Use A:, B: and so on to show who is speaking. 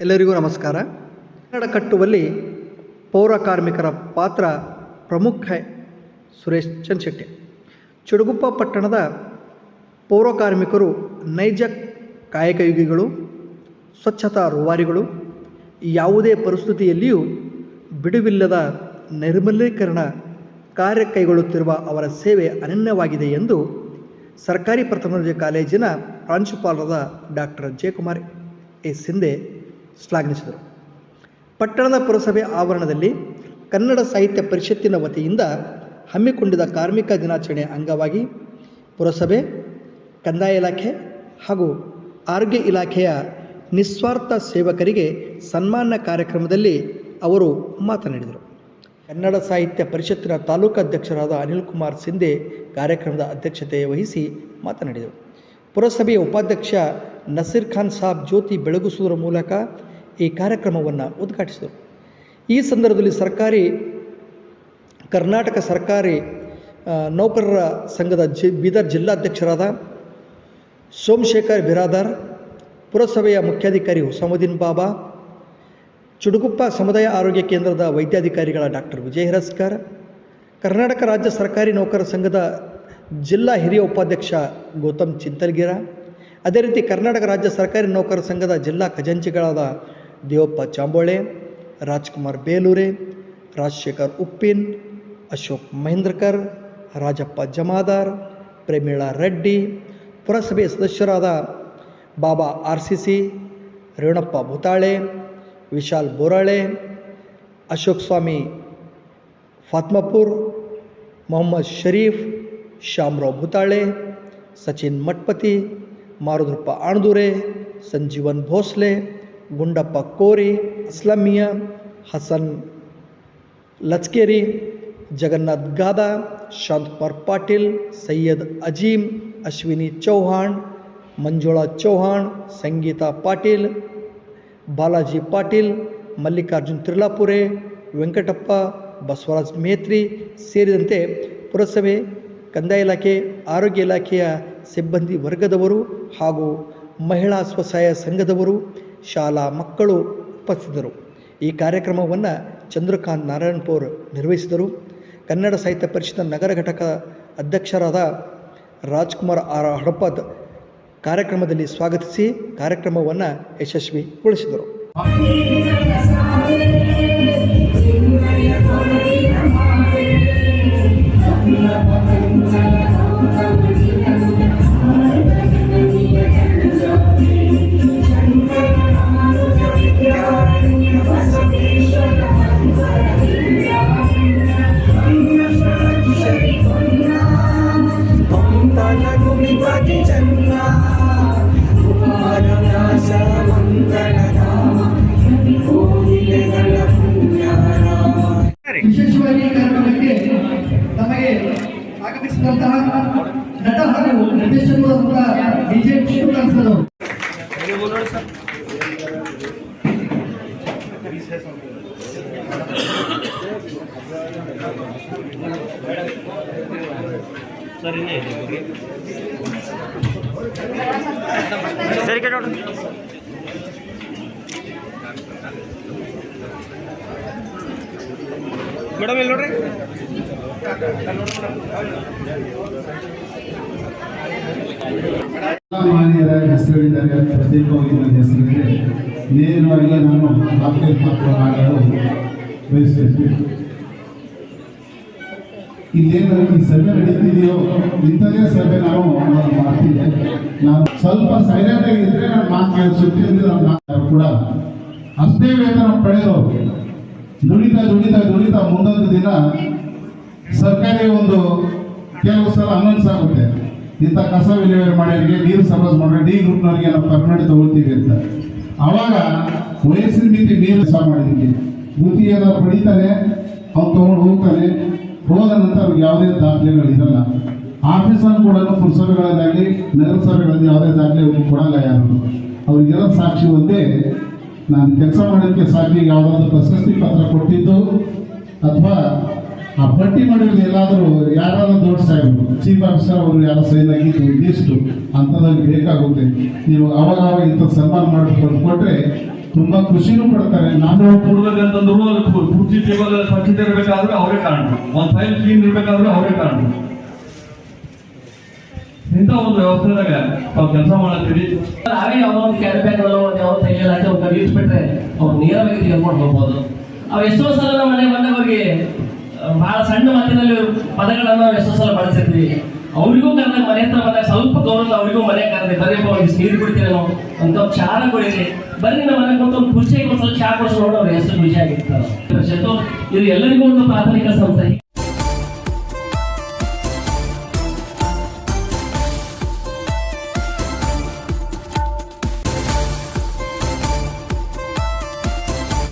A: ಎಲ್ಲರಿಗೂ ನಮಸ್ಕಾರ. ಕನ್ನಡ ಕಟ್ಟುವಲ್ಲಿ ಪೌರ ಕಾರ್ಮಿಕರ ಪಾತ್ರ ಪ್ರಮುಖ. ಸುರೇಶ್ ಚಂದ್ರಶೆಟ್ಟಿ. ಚಿಡುಗುಪ್ಪ ಪಟ್ಟಣದ ಪೌರ ಕಾರ್ಮಿಕರು ನೈಜ ಕಾಯಕಯುಗಿಗಳು, ಸ್ವಚ್ಛತಾ ರೂವಾರಿಗಳು. ಯಾವುದೇ ಪರಿಸ್ಥಿತಿಯಲ್ಲಿಯೂ ಬಿಡುವಿಲ್ಲದ ನೈರ್ಮಲೀಕರಣ ಕಾರ್ಯ ಕೈಗೊಳ್ಳುತ್ತಿರುವ ಅವರ ಸೇವೆ ಅನನ್ಯವಾಗಿದೆ ಎಂದು ಸರ್ಕಾರಿ ಪ್ರಥಮ ದರ್ಜೆ ಕಾಲೇಜಿನ ಪ್ರಾಂಶುಪಾಲರಾದ ಡಾಕ್ಟರ್ ಜಯಕುಮಾರ್ ಎ ಸಿಂಧೆ ಶ್ಲಾಘಿಸಿದರು. ಪಟ್ಟಣದ ಪುರಸಭೆ ಆವರಣದಲ್ಲಿ ಕನ್ನಡ ಸಾಹಿತ್ಯ ಪರಿಷತ್ತಿನ ವತಿಯಿಂದ ಹಮ್ಮಿಕೊಂಡಿದ್ದ ಕಾರ್ಮಿಕ ದಿನಾಚರಣೆಯ ಅಂಗವಾಗಿ ಪುರಸಭೆ, ಕಂದಾಯ ಇಲಾಖೆ ಹಾಗೂ ಆರೋಗ್ಯ ಇಲಾಖೆಯ ನಿಸ್ವಾರ್ಥ ಸೇವಕರಿಗೆ ಸನ್ಮಾನ ಕಾರ್ಯಕ್ರಮದಲ್ಲಿ ಅವರು ಮಾತನಾಡಿದರು. ಕನ್ನಡ ಸಾಹಿತ್ಯ ಪರಿಷತ್ತಿನ ತಾಲೂಕು ಅಧ್ಯಕ್ಷರಾದ ಅನಿಲ್ ಕುಮಾರ್ ಸಿಂಧೆ ಕಾರ್ಯಕ್ರಮದ ಅಧ್ಯಕ್ಷತೆ ವಹಿಸಿ ಮಾತನಾಡಿದರು. ಪುರಸಭೆಯ ಉಪಾಧ್ಯಕ್ಷ ನಸೀರ್ ಖಾನ್ ಸಾಬ್ ಜ್ಯೋತಿ ಬೆಳಗಿಸುವುದರ ಮೂಲಕ ಈ ಕಾರ್ಯಕ್ರಮವನ್ನು ಉದ್ಘಾಟಿಸಿದರು. ಈ ಸಂದರ್ಭದಲ್ಲಿ ಕರ್ನಾಟಕ ಸರ್ಕಾರಿ ನೌಕರರ ಸಂಘದ ಬೀದರ್ ಜಿಲ್ಲಾಧ್ಯಕ್ಷರಾದ ಸೋಮಶೇಖರ್ ಬಿರಾದಾರ್, ಪುರಸಭೆಯ ಮುಖ್ಯಾಧಿಕಾರಿ ಹುಸಾಮುದ್ದೀನ್ ಬಾಬಾ, ಚಿಡುಗುಪ್ಪ ಸಮುದಾಯ ಆರೋಗ್ಯ ಕೇಂದ್ರದ ವೈದ್ಯಾಧಿಕಾರಿಗಳ ಡಾಕ್ಟರ್ ವಿಜಯ್ ಹರಸ್ಕರ್, ಕರ್ನಾಟಕ ರಾಜ್ಯ ಸರ್ಕಾರಿ ನೌಕರರ ಸಂಘದ ಜಿಲ್ಲಾ ಹಿರಿಯ ಉಪಾಧ್ಯಕ್ಷ ಗೌತಮ್ ಚಿಂತಲ್ಗಿರ, ಅದೇ ರೀತಿ ಕರ್ನಾಟಕ ರಾಜ್ಯ ಸರ್ಕಾರಿ ನೌಕರರ ಸಂಘದ ಜಿಲ್ಲಾ ಖಜಾಂಚಿಗಳಾದ ದೇವಪ್ಪ ಚಾಂಬೋಳೆ, ರಾಜ್ಕುಮಾರ್ ಬೇಲೂರೆ, ರಾಜಶೇಖರ್ ಉಪ್ಪಿನ್, ಅಶೋಕ್ ಮಹೇಂದ್ರಕರ್, ರಾಜಪ್ಪ ಜಮಾದಾರ್, ಪ್ರೇಮಿಳಾ ರೆಡ್ಡಿ, ಪುರಸಭೆಯ ಸದಸ್ಯರಾದ ಬಾಬಾ RCC, ರೇಣಪ್ಪ ಭೂತಾಳೆ, ವಿಶಾಲ್ ಬೋರಾಳೆ, ಅಶೋಕ್ ಸ್ವಾಮಿ ಫಾತ್ಮಾಪುರ್, ಮೊಹಮ್ಮದ್ ಶರೀಫ್, ಶ್ಯಾಮರಾವ್ ಭೂತಾಳೆ, ಸಚಿನ್ ಮಟ್ಪತಿ, ಮಾರುದ್ರಪ್ಪ ಆಣದೂರೆ, ಸಂಜೀವನ್ ಭೋಸ್ಲೆ, ಗುಂಡಪ್ಪ ಕೋರಿ, ಅಸ್ಲಾಮಿಯಾ, ಹಸನ್ ಲಚ್ಕೇರಿ, ಜಗನ್ನಾಥ್ ಗಾದಾ, ಶಾಂತಕುಮಾರ್ ಪಾಟೀಲ್, ಸೈಯದ್ ಅಜೀಮ್, ಅಶ್ವಿನಿ ಚೌಹಾಣ್, ಮಂಜುಳಾ ಚೌಹಾಣ್, ಸಂಗೀತಾ ಪಾಟೀಲ್, ಬಾಲಾಜಿ ಪಾಟೀಲ್, ಮಲ್ಲಿಕಾರ್ಜುನ್ ತ್ರಿಲಾಪುರೆ, ವೆಂಕಟಪ್ಪ, ಬಸವರಾಜ್ ಮೇತ್ರಿ ಸೇರಿದಂತೆ ಪುರಸಭೆ, ಕಂದಾಯ ಇಲಾಖೆ, ಆರೋಗ್ಯ ಇಲಾಖೆಯ ಸಿಬ್ಬಂದಿ ವರ್ಗದವರು ಹಾಗೂ ಮಹಿಳಾ ಸ್ವಸಹಾಯ ಸಂಘದವರು, ಶಾಲಾ ಮಕ್ಕಳು ಉಪಸ್ಥಿತರು. ಈ ಕಾರ್ಯಕ್ರಮವನ್ನು ಚಂದ್ರಕಾಂತ್ ನಾರಾಯಣಪುರ್ ನಿರ್ವಹಿಸಿದರು. ಕನ್ನಡ ಸಾಹಿತ್ಯ ಪರಿಷತ್ನ ನಗರ ಘಟಕ ಅಧ್ಯಕ್ಷರಾದ ರಾಜ್ಕುಮಾರ್ ಹಡಪದ್ ಕಾರ್ಯಕ್ರಮದಲ್ಲಿ ಸ್ವಾಗತಿಸಿ ಕಾರ್ಯಕ್ರಮವನ್ನು ಯಶಸ್ವಿಗೊಳಿಸಿದರು.
B: ವಿಶೇಷವಾಗಿ ಈ ಕಾರ್ಯಕ್ರಮಕ್ಕೆ ನಮಗೆ ಆಗಮಿಸಿದಂತಹ ನಟ ಹಾಗೂ ನಿರ್ದೇಶಕರು DJ ಶ್ರೀಕಾಂತ್ ಸರ್
C: ಸರಿ ಕೇಳೋಣ. ಮೇಡಮ್ ಇಲ್ಲಿ ನೋಡ್ರಿ.
D: ಮಾನ್ಯರ ಹೆಸರುಗಳಿದ್ದಾರೆ, ಪ್ರತ್ಯೇಕವಾಗಿ ನನ್ನ ಹೆಸರಿದೆ. ನೇರವಾಗಿ ನಾನು ಮಾತನಾಡಲು ಬಯಸ್ತೇನೆ. ಇಲ್ಲೇನು ಈ ಸಭೆ ನಡೀತಿದೆಯೋ ಇಂಥದೇ ಸಭೆ ನಾವು ಮಾಡ್ತಿದ್ದೆ. ನಾನು ಸ್ವಲ್ಪ ಸೈಲೆಂಟ್ ಆಗಿದ್ರೆ ನಾನು ಮಾತು ಕೇಳಿಸುತ್ತೆ ಅಂದರೆ ನಾವು ಕೂಡ ಅಷ್ಟೇ ವೇತನ ಪಡೆಯೋರು ದುಡಿತಾ ಮುಂದೊಂದು ದಿನ ಸರ್ಕಾರಿ ಒಂದು ಕೆಲವು ಸಲ ಅನೌನ್ಸ್ ಆಗುತ್ತೆ, ಇಂಥ ಕಸ ವಿಲೇವಾರಿ ಮಾಡೋರಿಗೆ, ನೀರು ಸರಬರಾಜು ಮಾಡೋರಿಗೆ, ಡಿ ಗ್ರೂಪ್ನವರಿಗೆ ನಾವು ಪರ್ಮನೆಂಟ್ ತಗೊಳ್ತೀವಿ ಅಂತ. ಆವಾಗ ವಯಸ್ಸಿನ ಮಿತಿ ನೀರು ಸಹ ಮಾಡಿದ್ವಿ. ಬೂತಿ ಏನಾದ್ರು ಪಡಿತಾನೆ, ಅವ್ನು ತೊಗೊಂಡು ಹೋಗ್ತಾನೆ. ಹೋದ ನಂತರ ಅವ್ರಿಗೆ ಯಾವುದೇ ದಾಖಲೆಗಳು ಇರಲ್ಲ. ಆಫೀಸಲ್ಲಿ ಕೂಡ ಪುರಸಭೆಗಳದ್ದಾಗಲಿ ನಗರಸಭೆಗಳಲ್ಲಿ ಯಾವುದೇ ದಾಖಲೆ ಕೊಡಲ್ಲ ಯಾರು. ಅವ್ರಿಗೆಲ್ಲ ಸಾಕ್ಷಿ ಒಂದೇ, ನಾನು ಕೆಲಸ ಮಾಡೋದಕ್ಕೆ ಸಾಕ್ಷಿ ಯಾವುದಾದ್ರು ಪ್ರಶಸ್ತಿ ಪತ್ರ ಕೊಟ್ಟಿದ್ದು ಅಥವಾ ಆ ಪಟ್ಟಿ ಮಾಡಿರೋದು ಎಲ್ಲಾದರೂ ಯಾರಾದ್ರೂ ದೊಡ್ಡ ಸಾಹೇಬರು ಚೀಫ್ ಆಫೀಸರ್ ಅವರು ಯಾರೋ ಸೈನ್ ಆಗಿದ್ದು ಇದಿಷ್ಟು ಅಂಥದ್ರಲ್ಲಿ ಬೇಕಾಗುತ್ತೆ. ನೀವು ಅವಾಗ ಇಂಥ ಸನ್ಮಾನ ಮಾಡಿಕೊಂಡು ಕೊಟ್ಟರೆ ತುಂಬಾ ಖುಷಿನೂ ಪಡ್ತಾರೆ.
E: ನಾನು ಕೊಡ್ಬೇಕು ಅಂತಂದ್ರು ಕುರ್ಚಿ ಟೇಬಲ್ ಸ್ವಚ್ಛತೆ ಇರಬೇಕಾದ್ರೆ ಅವರೇ ಕಾರಣ, ಒಂದು ಫೈಲ್ ಕ್ಲೀನ್ ಇರಬೇಕಾದ್ರೆ ಅವರೇ ಕಾರಣ. ಇಂಥ ಒಂದು ವ್ಯವಸ್ಥೆದಾಗ ನಾವು ಕೆಲಸ ಮಾಡತ್ತೀವಿ.
F: ನಾವೇ ಯಾವ ಒಂದು ಕ್ಯಾರಿ ಬ್ಯಾಗ್ಗಳು ಯಾವ ತೈಲ ಹಾಕಿ ಅವ್ರು ಇಟ್ಬಿಟ್ರೆ ಅವ್ರು ನೇರವಾಗಿ ತೆಗೆದುಕೊಂಡು ಹೋಗ್ಬೋದು. ಅವು ಎಷ್ಟೋ ಸಲ ನಮ್ಮ ಮನೆಗೆ ಬಂದವರಿಗೆ ಬಹಳ ಸಣ್ಣ ಮಾತಿನಲ್ಲಿ ಪದಗಳನ್ನು ನಾವು ಎಷ್ಟೋ ಸಲ ಬಳಸಿರ್ತೀವಿ. ಅವರಿಗೂ ಕರೆದಾಗ ಮನೆ ಹತ್ರ ಬಂದಾಗ ಸ್ವಲ್ಪ ಗೌರವ ಅವರಿಗೂ ಮನೆ ಕರೆದೆ ಬರೀ ನೀರು ಕುಡಿತೀರೇನೋ ಅಂತ ಚಾರ ಕುಡಿರಿ, ಬರೀ ನಮ್ಮ ಮನೆಗೆ ಬಂದು ಒಂದು ಕುರ್ಚಿಗೆ ಒಂದು ಸ್ವಲ್ಪ ಚಾ ಕೊಡಿಸಿ ನೋಡೋರು ಎಷ್ಟು ಖುಷಿಯಾಗಿರ್ತಾರೆ. ಇದು ಎಲ್ಲರಿಗೂ ಒಂದು ಪ್ರಾಥಮಿಕ ಸಂಸ್ಥೆ.